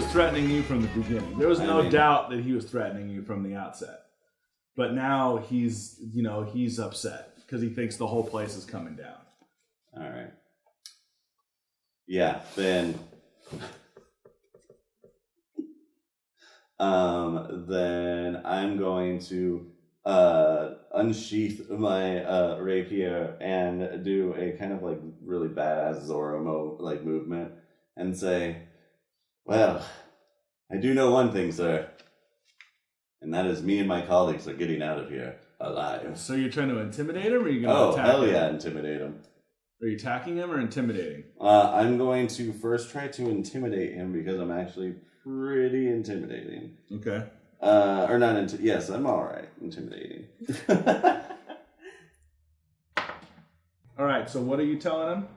threatening you from the beginning. There was no doubt that he was threatening you from the outset. But now he's upset because he thinks the whole place is coming down. All right. Yeah, then then I'm going to unsheath my rapier and do a kind of like really badass Zorro like movement and say, well, I do know one thing, sir, and that is me and my colleagues are getting out of here alive. So you're trying to intimidate him, or are you going to attack him? Oh, hell yeah, intimidate him. Are you attacking him or intimidating? I'm going to first try to intimidate him because I'm actually pretty intimidating. Okay. Or not yes, I'm alright. Intimidating. Alright, so what are you telling him?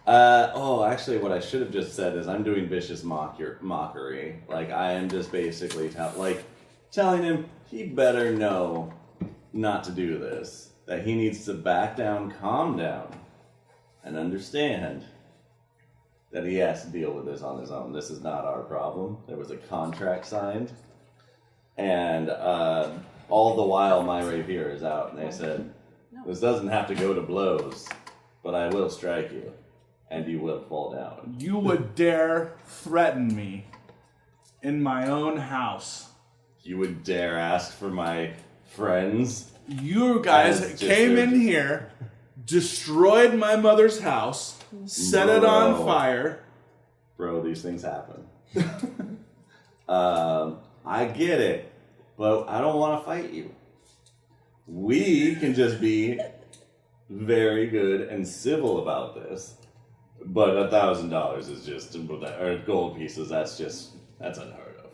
Actually what I should have just said is I'm doing vicious mockery. Like, I am just basically telling him he better know not to do this. That he needs to back down, calm down, and understand that he has to deal with this on his own. This is not our problem. There was a contract signed. And all the while my rapier is out, and they said, this doesn't have to go to blows, but I will strike you, and you will fall down. You would dare threaten me in my own house. You would dare ask for my friends? You guys came in here, destroyed my mother's house, set it on fire. Bro, these things happen. I get it, but I don't want to fight you. We can just be very good and civil about this. But $1,000 is just, or gold pieces, that's unheard of.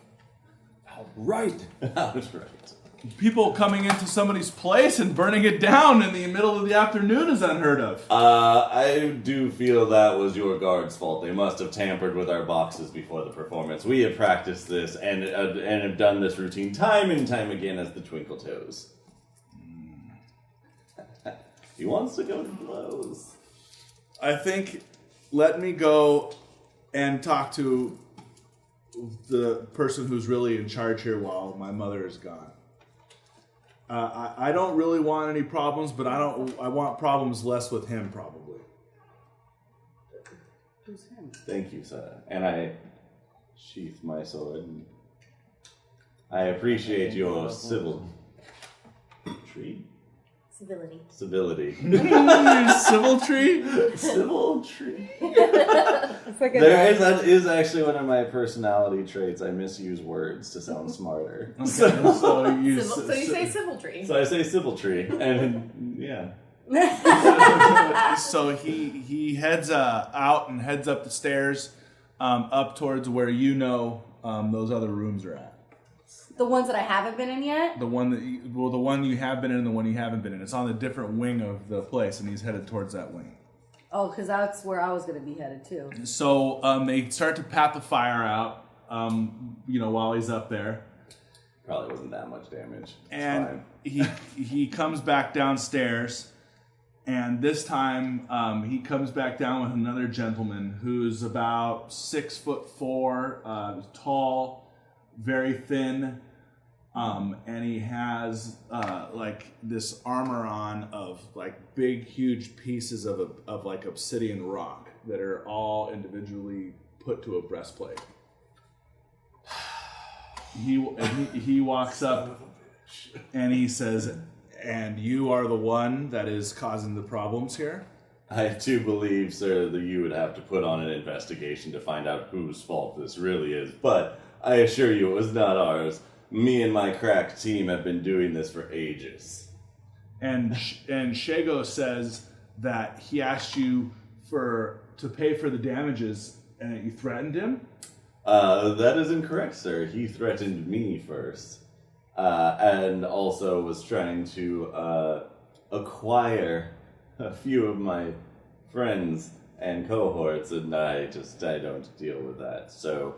Outright. Outright. People coming into somebody's place and burning it down in the middle of the afternoon is unheard of. I do feel that was your guard's fault. They must have tampered with our boxes before the performance. We have practiced this and have done this routine time and time again as the Twinkle Toes. He wants to go to blows. I think let me go and talk to the person who's really in charge here while my mother is gone. I don't really want any problems, but I want problems less with him, probably. Who's him? Thank you, sir. And I sheath my sword. And I appreciate your civility. Civility. Civility. Civility? Civility. Like that is actually one of my personality traits. I misuse words to sound smarter. Okay, so you say civility. So I say civility, and yeah. So he heads out and heads up the stairs, up towards where those other rooms are at. The ones that I haven't been in yet? The one you have been in and the one you haven't been in. It's on a different wing of the place, and he's headed towards that wing. Oh, because that's where I was going to be headed, too. So they start to pat the fire out, while he's up there. Probably wasn't that much damage. And he comes back downstairs, and this time he comes back down with another gentleman who's about 6'4", tall, very thin, and he has this armor on of like big, huge pieces of like obsidian rock that are all individually put to a breastplate. He walks up and he says, "And you are the one that is causing the problems here?" I do believe, sir, that you would have to put on an investigation to find out whose fault this really is, but I assure you it was not ours. Me and my crack team have been doing this for ages. And Shago says that he asked you to pay for the damages and that you threatened him? That is incorrect, sir. He threatened me first. And also was trying to acquire a few of my friends and cohorts, and I don't deal with that. So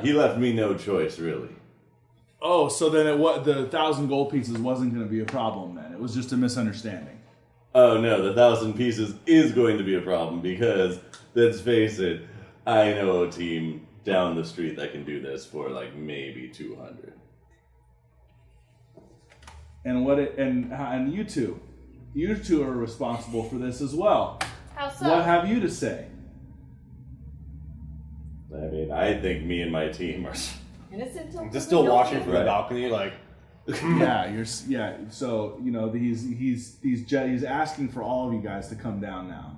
he left me no choice, really. Oh, so then the 1,000 gold pieces wasn't going to be a problem then. It was just a misunderstanding. Oh no, the 1,000 pieces is going to be a problem because, let's face it, I know a team down the street that can do this for like maybe 200. And you two are responsible for this as well. How so? What have you to say? I mean, I think me and my team are. Innocent till I'm just still proven watching from guilty. the balcony, like. So you know he's asking for all of you guys to come down now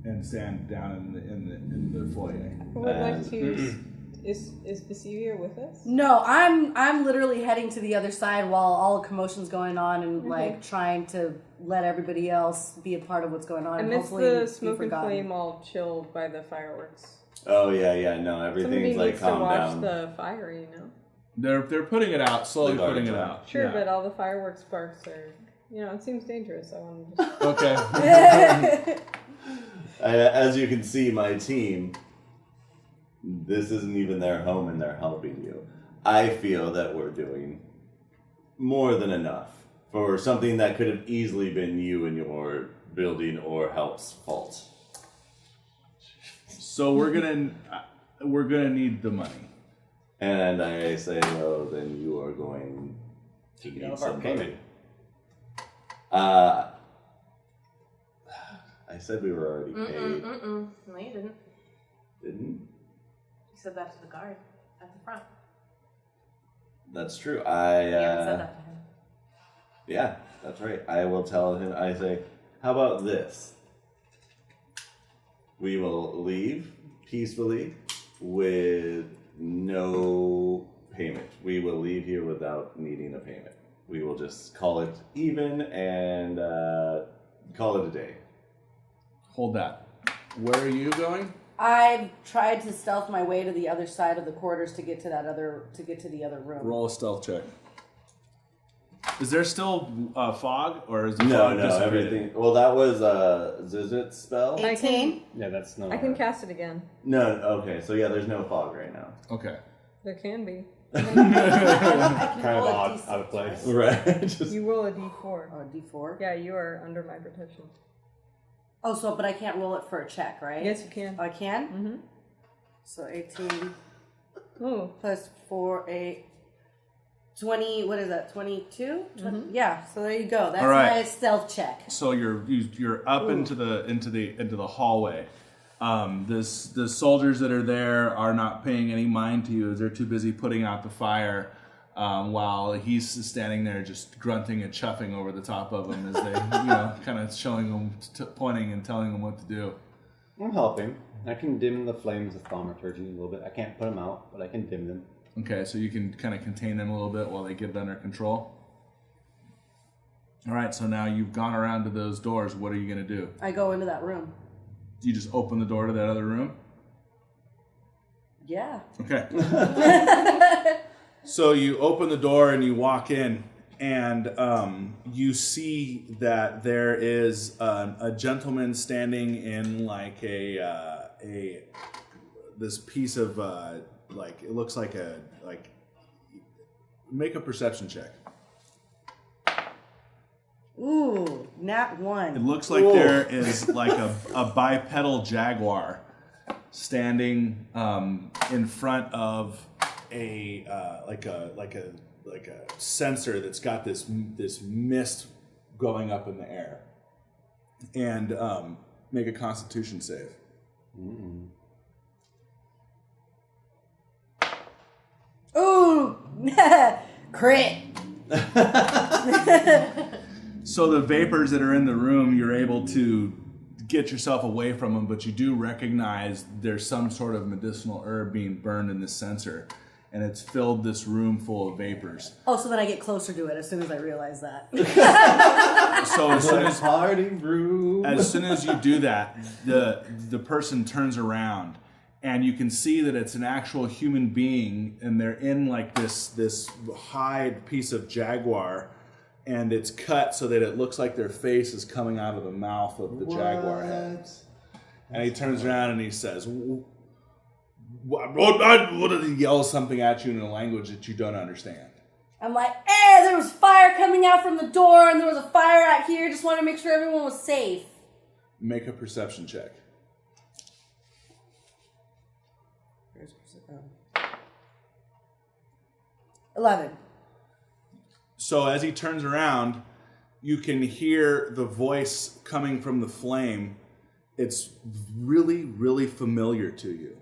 and stand down in the foyer. Who would like to? Is Vesivia with us? No, I'm literally heading to the other side while all the commotion's going on and like trying to let everybody else be a part of what's going on. Amidst hopefully the be smoke and forgotten. flame, all chilled by the fireworks. Oh yeah, no, Somebody everything's like needs to calm watch down. the fire, you know. They're putting it out, slowly The putting it garbage out. Sure, Yeah. but all the fireworks sparks are, it seems dangerous. I want to just. Okay. As you can see, my team. This isn't even their home, and they're helping you. I feel that we're doing more than enough for something that could have easily been you and your building or help's fault. So we're gonna need the money. And I say, well, then you are going to Take it need out of our somebody. payment. I said we were already paid. No, you didn't. Didn't? You said that to the guard at the front. That's true. You haven't said that to him. Yeah, that's right. I will tell him. I say, how about this? We will leave peacefully with no payment. We will leave here without needing a payment. We will just call it even and call it a day. Hold that. Where are you going? I've tried to stealth my way to the other side of the quarters to get to the other room. Roll a stealth check. Is there still fog, or is the No, fog no, dissipated? everything. Well, that was Zizit's spell. 18. Yeah, that's no. I can cast it again. No, okay, so yeah, there's no fog right now. Okay. There can be. Kind of odd, out of place. Right. Just, You roll a d4. Oh, D4. Yeah, you are under my protection. Oh, but I can't roll it for a check, right? Yes, you can. I can? Mm-hmm. So 18 Oh, plus 4, 8, 20, what is that, 22? Yeah, so there you go. That's All right. my stealth check. So you're up into the hallway. The soldiers that are there are not paying any mind to you as they're too busy putting out the fire, while he's standing there just grunting and chuffing over the top of them as they, kind of showing them, pointing and telling them what to do. I'm helping. I can dim the flames of thaumaturgy a little bit. I can't put them out, but I can dim them. Okay, so you can kind of contain them a little bit while they get it under control. All right, so now you've gone around to those doors. What are you going to do? I go into that room. Do you just open the door to that other room? Yeah. Okay. So you open the door and you walk in, and you see that there is a gentleman standing in like this piece of it looks like make a perception check. Ooh, nat It 1. looks like there is like a bipedal jaguar standing in front of a sensor that's got this mist going up in the air, and make a Constitution save. Ooh, crit. So the vapors that are in the room, you're able to get yourself away from them, but you do recognize there's some sort of medicinal herb being burned in this sensor, and it's filled this room full of vapors. Oh, so then I get closer to it as soon as I realize that. So as soon as you do that, the person turns around, and you can see that it's an actual human being, and they're in like this hide piece of jaguar, and it's cut so that it looks like their face is coming out of the mouth of the jaguar head. And he turns around and he says, he yells something at you in a language that you don't understand. I'm like, there was fire coming out from the door, and there was a fire out here. Just wanted to make sure everyone was safe. Make a perception check. Where's 11. So as he turns around, you can hear the voice coming from the flame. It's really, really familiar to you.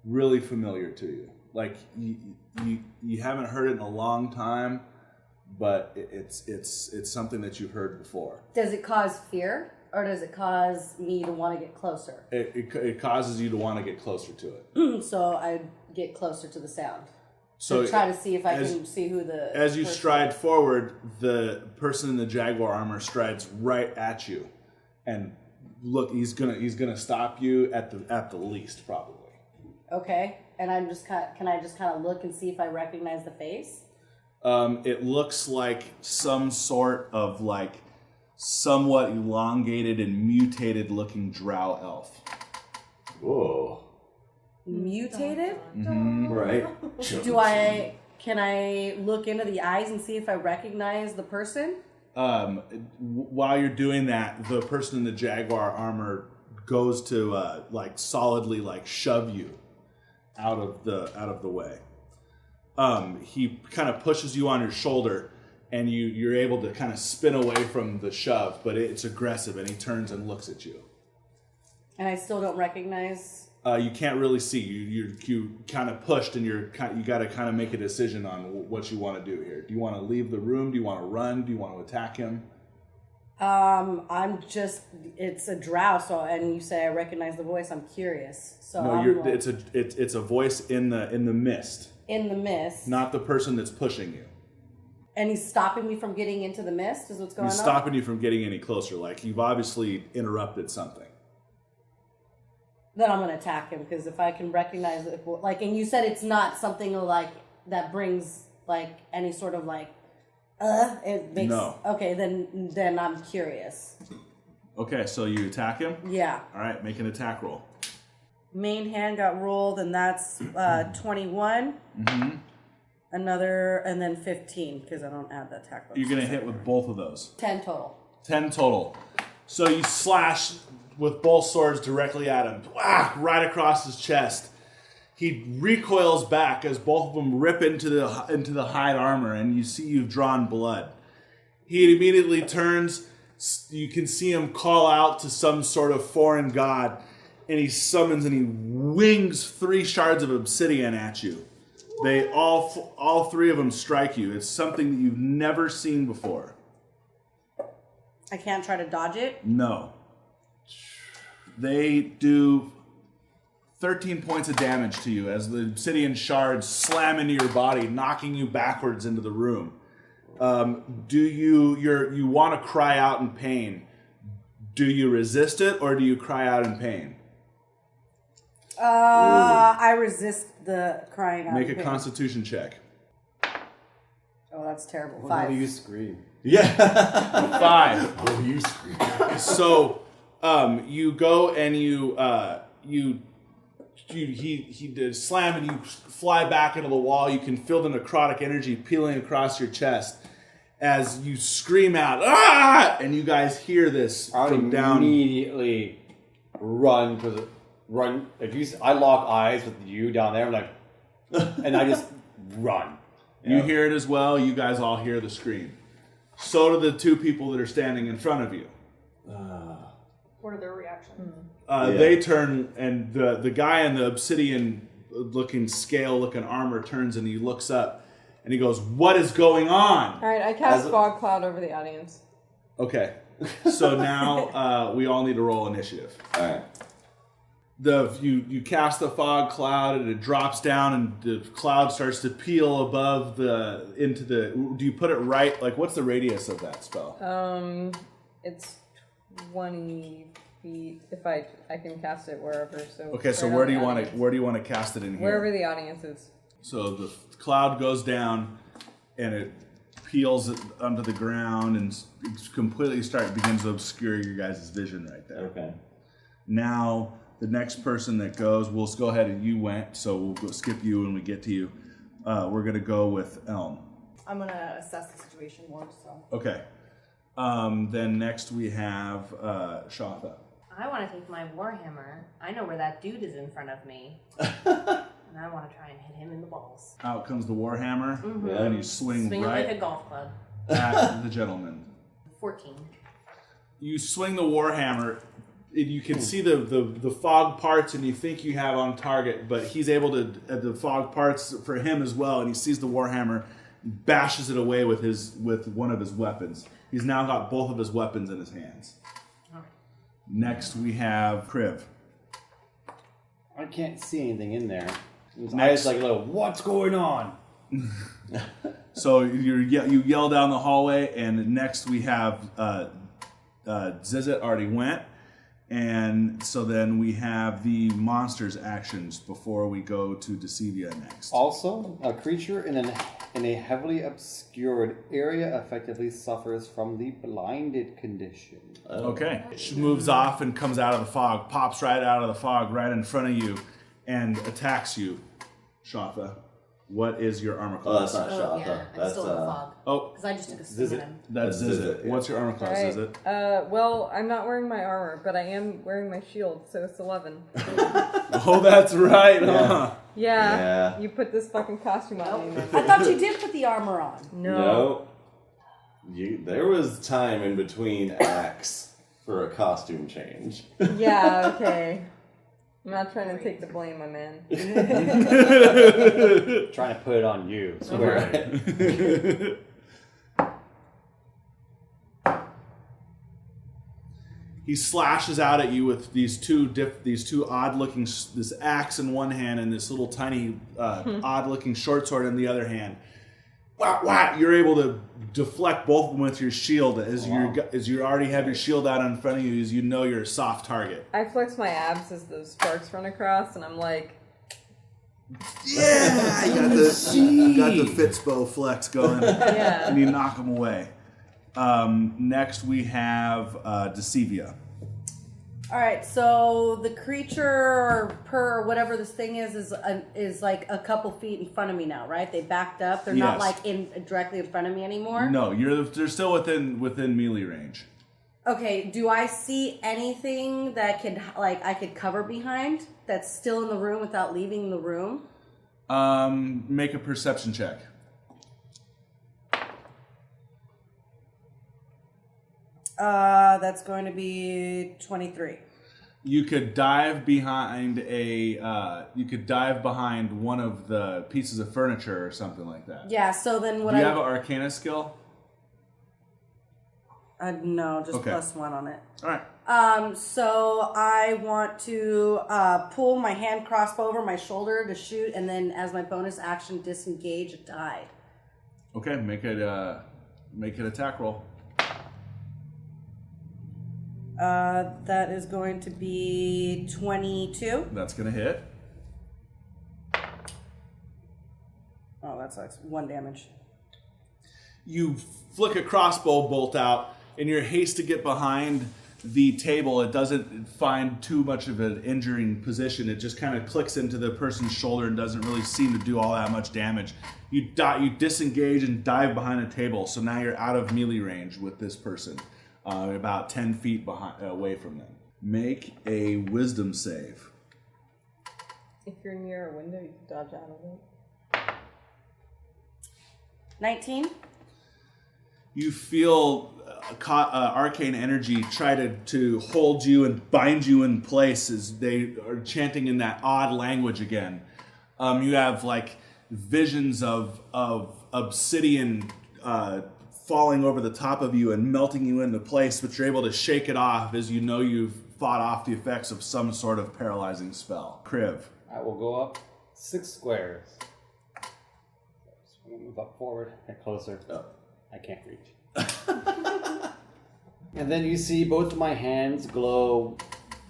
Really familiar to you. Like you haven't heard it in a long time, but it's something that you've heard before. Does it cause fear, or does it cause me to want to get closer? It causes you to want to get closer to it. So I get closer to the sound. So to try to see if I can see who the. As you person stride forward, the person in the jaguar armor strides right at you, and look, he's gonna stop you at the least probably. Okay, and I'm just can I just kind of look and see if I recognize the face? It looks like some sort of like somewhat elongated and mutated looking drow elf. Whoa. Mutated? Right. Can I look into the eyes and see if I recognize the person? While you're doing that, the person in the jaguar armor goes to like solidly like shove you out of the way. He kind of pushes you on your shoulder, and you're able to kind of spin away from the shove, but it's aggressive, and he turns and looks at you. And I still don't recognize. You can't really see. You kind of pushed, and you got to kind of make a decision on what you want to do here. Do you want to leave the room? Do you want to run? Do you want to attack him? It's a drow, and you say I recognize the voice. I'm curious. So No, it's a voice in the mist. In the mist. Not the person that's pushing you. And he's stopping me from getting into the mist. Is what's going on? He's stopping you from getting any closer. Like you've obviously interrupted something. Then I'm gonna attack him because if I can recognize it, like, and you said it's not something like that brings like any sort of like, it makes. No. Okay, then I'm curious. Okay, so you attack him. Yeah. All right, make an attack roll. Main hand got rolled, and that's 21. Mm-hmm. Another, and then 15 because I don't add the attack bonus. You're gonna hit with both of those. 10 total. 10 total. So you slash with both swords directly at him, right across his chest. He recoils back as both of them rip into the hide armor, and you see you've drawn blood. He immediately turns. You can see him call out to some sort of foreign god, and he summons and he wings 3 shards of obsidian at you. They all 3 of them strike you. It's something that you've never seen before. I can't try to dodge it? No. They do 13 points of damage to you as the obsidian shards slam into your body, knocking you backwards into the room. Do you want to cry out in pain? Do you resist it, or do you cry out in pain? I resist the crying out. Make in a pain. Constitution check. Oh, that's terrible. How 5. do you scream? Yeah. 5. What do you scream? So you go and he did slam and you fly back into the wall. You can feel the necrotic energy peeling across your chest as you scream out, "Ah!" And you guys hear this I from would down. immediately run to the run. I lock eyes with you down there, I'm like, and I just run. You hear it as well. You guys all hear the scream. So do the 2 people that are standing in front of you. What are their reactions? They turn, and the guy in the obsidian-looking, scale-looking armor turns, and he looks up, and he goes, "What is going on?" All right, I cast fog cloud over the audience. Okay, so now we all need to roll initiative. All right. You cast the fog cloud, and it drops down, and the cloud starts to peel above into the. Do you put it right? Like, what's the radius of that spell? It's 20 feet. If I can cast it wherever. So Okay, so right where on do you the want audience. to cast it in here? Wherever the audience is. So the cloud goes down, and it peels it onto the ground, and completely begins to obscure your guys' vision right there. Okay. Now the next person that goes, we'll go ahead and you went, so we'll go skip you when we get to you. We're gonna go with Elm. I'm gonna assess the situation more. So. Okay. Then next we have Shatha. I want to take my warhammer. I know where that dude is in front of me. And I want to try and hit him in the balls. Out comes the Warhammer, Yeah. and you swing Swing it right like a golf club. at the gentleman. 14. You swing the Warhammer, and you can see the fog parts, and you think you have on target, but he's able to, the fog parts for him as well, and he sees the Warhammer, bashes it away with one of his weapons. He's now got both of his weapons in his hands. Next we have Kriv. I can't see anything in there. His Next. eyes like a little, what's going on? So you yell down the hallway, and next we have Zizit already went, and so then we have the monsters actions before we go to Decevia next. Also, a creature in a heavily obscured area effectively suffers from the blinded condition. Okay. She moves off and comes out of the fog, pops right out of the fog right in front of you, and attacks you, Shatha. What is your armor Oh, that's class? not Shatha. Yeah, I'm That's still in the fog. Oh, Because I just took a swing at him. that's That's Zizit. Zizit, yeah. What's your armor class, Alright. Zizit? Well, I'm not wearing my armor, but I am wearing my shield, so it's 11. Oh, that's right, huh? Yeah. Yeah. You put this fucking costume on me. I thought you did put the armor on. No. There was time in between acts for a costume change. Yeah, okay. I'm not trying to take the blame, my man. Trying to put it on you. Squarely. He slashes out at you with these two odd-looking, this axe in one hand and this little tiny, odd-looking short sword in the other hand. Wah, wah! You're able to deflect both of them with your shield as you already have your shield out in front of you, as you know you're a soft target. I flex my abs as those sparks run across, and I'm like, Yeah, you got the Fitzbo flex going, yeah. and you knock them away. Next we have Decevia. All right, so the creature or per whatever this thing is like a couple feet in front of me now, right? They backed up. They're not Yes. like directly in front of me anymore. No, they're still within melee range. Okay, do I see anything that I could cover behind that's still in the room without leaving the room? Make a perception check. That's going to be 23. You could dive behind one of the pieces of furniture or something like that. Yeah, so then what Do you have an Arcana skill? no, just Okay. +1 on it. All right. So I want to pull my hand crossbow over my shoulder to shoot, and then as my bonus action, disengage a die. Okay, make it attack roll. That is going to be 22. That's gonna hit. Oh, that's like 1 damage. You flick a crossbow bolt out. In your haste to get behind the table, it doesn't find too much of an injuring position. It just kind of clicks into the person's shoulder and doesn't really seem to do all that much damage. You disengage and dive behind a table, so now you're out of melee range with this person, about 10 feet away from them. Make a wisdom save. If you're near a window, you can dodge out of it. 19. You feel arcane energy try to hold you and bind you in place as they are chanting in that odd language again. You have like visions of obsidian falling over the top of you and melting you into place, but you're able to shake it off as you know you've fought off the effects of some sort of paralyzing spell. Kriv. I will go up 6 squares. So I'm gonna move up forward and closer. Oh. I can't reach. And then you see both of my hands glow,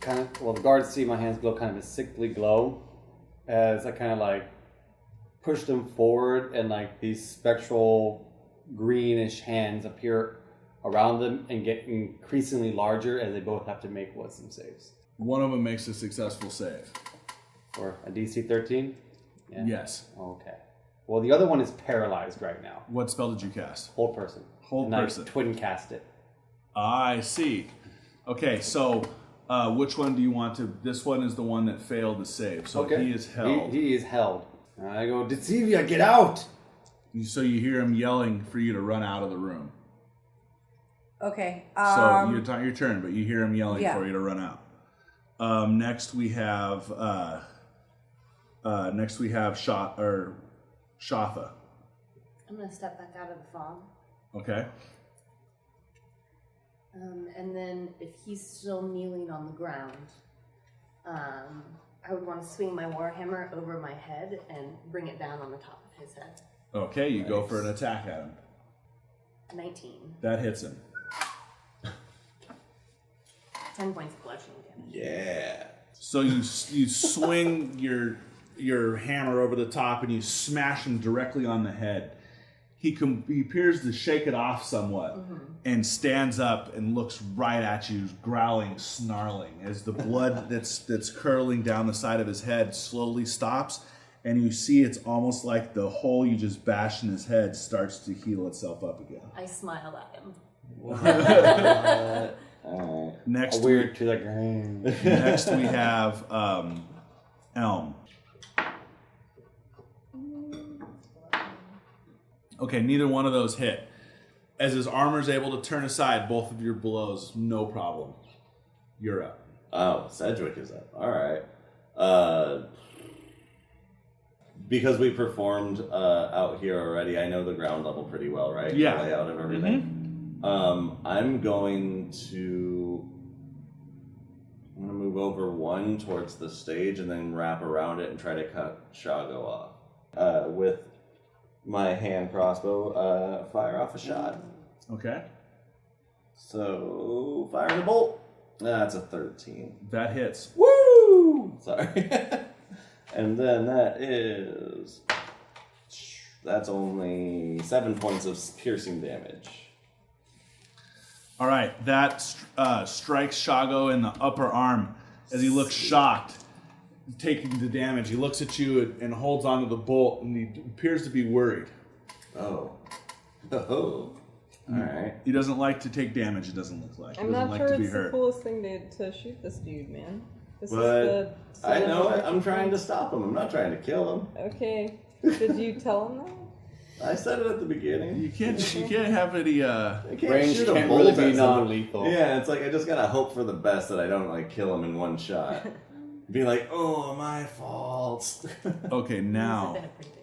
the guards see my hands glow kind of a sickly glow as I kind of like push them forward, and like these spectral greenish hands appear around them and get increasingly larger as they both have to make wisdom saves. One of them makes a successful save. Or a DC 13? Yeah. Yes. Okay. Well, the other one is paralyzed right now. What spell did you cast? Hold person. Hold and person. I twin cast it. I see. Okay, so Which one do you want to? This one is the one that failed to save, so Okay. he is held. He is held. And I go, Decivia, get out! So you hear him yelling for you to run out of the room. Okay. So it's not your turn, but you hear him yelling Yeah. for you to run out. Next we have Shatha. I'm gonna step back out of the fog. Okay. And then if he's still kneeling on the ground, I would want to swing my warhammer over my head and bring it down on the top of his head. Okay, you go for an attack at him. 19. That hits him. 10 points of bludgeoning damage. Yeah. So you swing your hammer over the top and you smash him directly on the head. He appears to shake it off somewhat and stands up and looks right at you, growling, snarling, as the blood that's curling down the side of his head slowly stops, and you see it's almost like the hole you just bashed in his head starts to heal itself up again. I smile at him. Alright. Next, Weird to the ground. next we have Elm. Okay, neither one of those hit. As his armor's able to turn aside both of your blows, no problem. You're up. Oh, Sedgwick is up. Alright. Because we performed out here already, I know the ground level pretty well, right? Yeah. The layout of everything. I'm going to move over one towards the stage and then wrap around it and try to cut Shago off. With my hand crossbow, fire off a shot. Okay. So, firing a bolt. That's a 13. That hits. Woo! Sorry. And then that's only 7 points of piercing damage. All right, that strikes Shago in the upper arm as he looks shocked, taking the damage. He looks at you and holds onto the bolt, and he appears to be worried. Oh. Oh. Alright. He doesn't like to take damage, it doesn't look like. He I'm doesn't not like sure to be it's hurt. the coolest thing to shoot this dude, man. This But I know it. I'm celebration trying to thing. stop him. I'm not trying to kill him. Okay. Did you tell him that? I said it at the beginning. You can't have any. I can't Range shoot a can't bolt really at be somebody. non-lethal. Yeah, it's like I just gotta hope for the best that I don't like kill him in one shot. Be like, oh, my fault. Okay, It's now. been a pretty big day.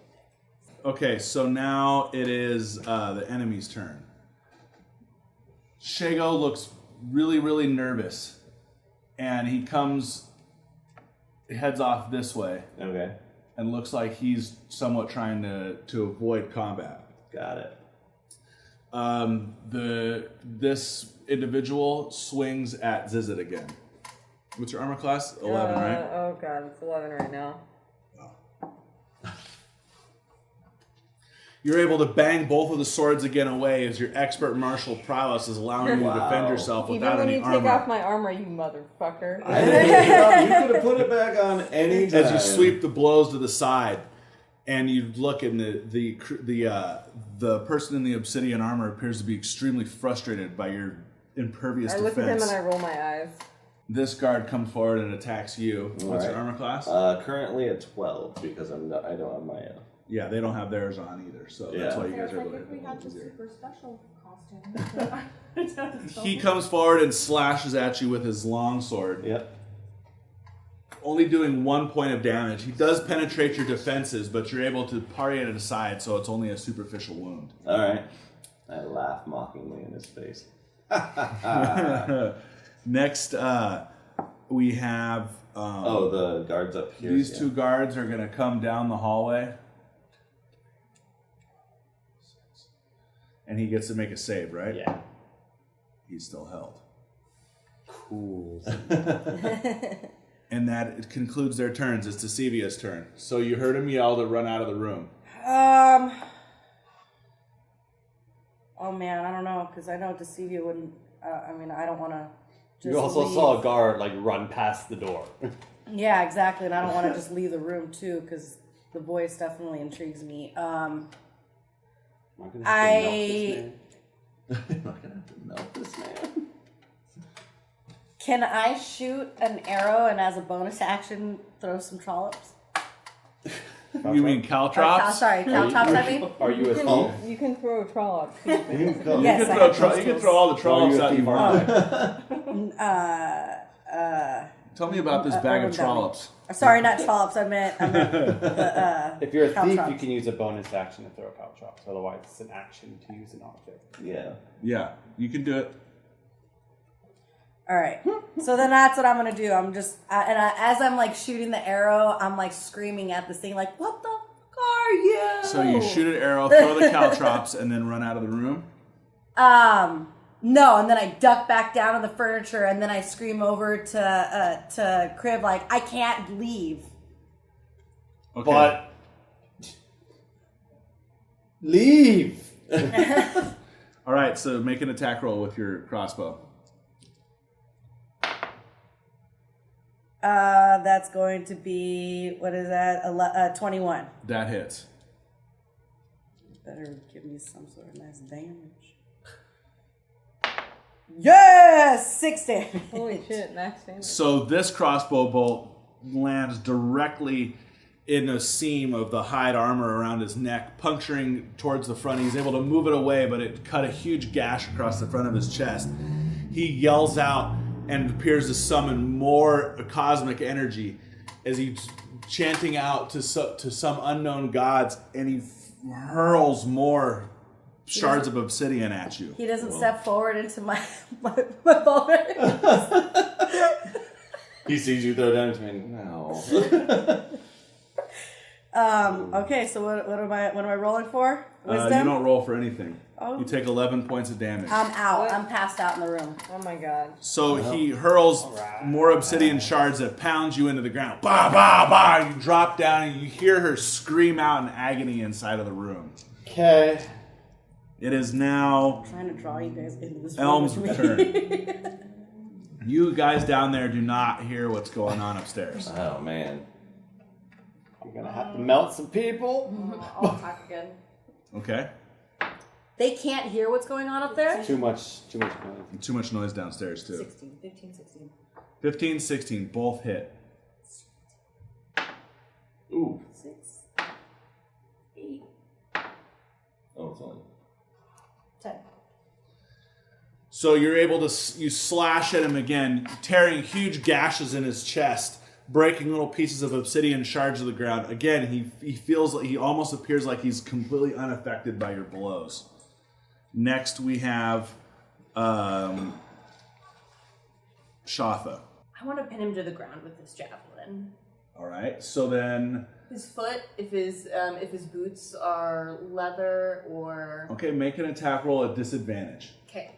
Okay, so now it is the enemy's turn. Shago looks really, really nervous, and he heads off this way, Okay, and looks like he's somewhat trying to avoid combat. got it. This individual swings at Zizit again. What's your armor class? 11, right? Oh god, it's 11 right now. You're able to bang both of the swords again away as your expert martial prowess is allowing you to defend Wow. yourself Even without when any you armor. take off my armor, you motherfucker. I didn't you could have put it back on any time. As you sweep the blows to the side, and you look, and the person in the obsidian armor appears to be extremely frustrated by your impervious I look defense. at him and I roll my eyes. This guard comes forward and attacks you. What's your Alright. armor class? Currently at 12 because I don't have my. Yeah, they don't have theirs on either, so that's Yeah. why you guys It's are like able to if we hit had them the easier. super special costume. He comes forward and slashes at you with his long sword, Yep. only doing 1 point of damage. He does penetrate your defenses, but you're able to parry it aside, so it's only a superficial wound. All right. I laugh mockingly in his face. Next, we have The guards up here. these two guards are going to come down the hallway, and he gets to make a save, right? Yeah. He's still held. Cool. And that concludes their turns. It's Decivia's turn. So you heard him yell to run out of the room. Oh man, I don't know, because I know Deceive wouldn't. I mean, I don't want to. You also saw a guard like run past the door. Yeah, exactly, and I don't want to just leave the room too, because the voice definitely intrigues me. I'm not gonna have to melt this man. Can I shoot an arrow and as a bonus action throw some trollops? You mean caltrops? Sorry, caltrops, I mean? Are you a thief? You can throw a trollop. Yes, You I can have throw, those you can tools. throw all the trollops you a out you thief, want. Tell me about this bag of urban trollops. Sorry, not trollops. I meant If you're a thief, caltrops. you can use a bonus action to throw a caltrops. Otherwise, it's an action to use an object. Yeah. Yeah, you can do it. All right. So then that's what I'm gonna do. I'm just as I'm like shooting the arrow, I'm like screaming at this thing, like, "What the fuck are you?" So you shoot an arrow, throw the caltrops, and then run out of the room. No, and then I duck back down on the furniture, and then I scream over to Crib, like, "I can't leave." Okay. But leave. All right, so make an attack roll with your crossbow. That's going to be, what is that? 21. That hits. Better give me some sort of nice damage. Yes! 6 damage. Holy shit, max damage. So this crossbow bolt lands directly in a seam of the hide armor around his neck, puncturing towards the front. He's able to move it away, but it cut a huge gash across the front of his chest. He yells out and appears to summon more cosmic energy as he's chanting out to some unknown gods, and he hurls more shards of obsidian at you. He doesn't step forward into my ball bearing. He sees you throw down into me. No. Okay, so what am I rolling for? You Wisdom? don't roll for anything. Oh. You take 11 points of damage. I'm out. What? I'm passed out in the room. Oh my god. So he hurls more obsidian shards that pounds you into the ground. Bah, bah, bah! You drop down and you hear her scream out in agony inside of the room. Okay. It is now I'm trying to draw you guys into this Elm's room with me. turn. You guys down there do not hear what's going on upstairs. Oh man. I'm gonna have to melt some people. I'll attack again. Okay? They can't hear what's going on up there? Too much noise. Too much noise downstairs, too. 16, 15, 16. 15, 16, both hit. Ooh. 6, 8, Oh, it's only. 10. So you're able to, you slash at him again, tearing huge gashes in his chest, breaking little pieces of obsidian shards to the ground. Again, he feels like, he almost appears like he's completely unaffected by your blows. Next we have Shatha. I want to pin him to the ground with this javelin. All right, so then, His foot, if his boots are leather or okay, make an attack roll at disadvantage. okay.